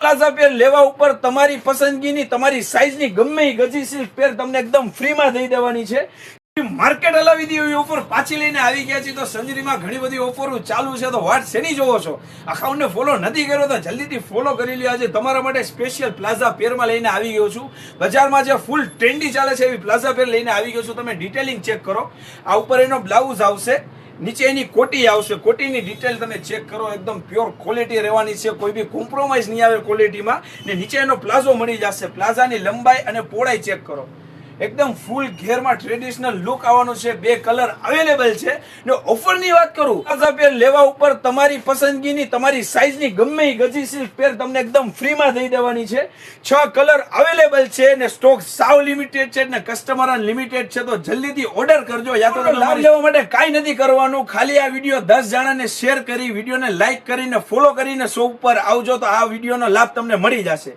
Plaza પેર લેવા ઉપર તમારી પસંદગીની તમારી સાઈઝની ગમે એ ગજી સિલ્ક પેર તમને એકદમ ફ્રીમાં દઈ દેવાની છે. માર્કેટ હલાવી દી એવી ઓફર પાછી લઈને આવી ગયા છે. તો સંજરીમાં ઘણી બધી ઓફરો ચાલુ છે. તો વાત શેની જોવો છો? અકાઉન્ટને ફોલો નથી કર્યો તો જલ્દીથી ફોલો કરી લ્યો. આજે તમારા માટે સ્પેશિયલ પ્લાઝા પેરમાં લઈને આવી ગયો છું. બજારમાં જે ફૂલ ટ્રેન્ડી ચાલે છે એવી પ્લાઝા પેર લઈને આવી ગયો છું. તમે ડિટેલિંગ ચેક કરો. આ ઉપર એનો બ્લાઉઝ આવશે, નીચે એની કોટી આવશે. કોટીની ડિટેલ તમે ચેક કરો, એકદમ પ્યોર ક્વોલિટી રહેવાની છે. કોઈ બી કોમ્પ્રોમાઇઝ નહીં આવે ક્વોલિટીમાં. ને નીચે એનો પ્લાઝો મળી જશે. પ્લાઝાની લંબાઈ અને પહોળાઈ ચેક કરો. એકદમ ફૂલ ઘેરમાં ટ્રેડિશનલ લુક આવવાનું છે. બે કલર અવેલેબલ છે. ને ઓફરની વાત કરું, પ્લાઝા પેર લેવા ઉપર તમારી પસંદગીની તમારી સાઈઝની ગમે એ ગજી સિલ્ક પેર તમને એકદમ ફ્રીમાં દઈ દેવાની છે. 6 કલર અવેલેબલ છે ને સ્ટોક સાવ લિમિટેડ છે ને કસ્ટમર અનલિમિટેડ છે. તો જલ્દીથી ઓર્ડર કરજો. યા તો લાભ લેવા માટે કાંઈ નથી કરવાનું, ખાલી આ વિડીયો 10 જણાને શેર કરી, વિડીયોને લાઈક કરીને ફોલો કરીને શો ઉપર આવજો તો આ વિડીયોનો લાભ તમને મળી જશે.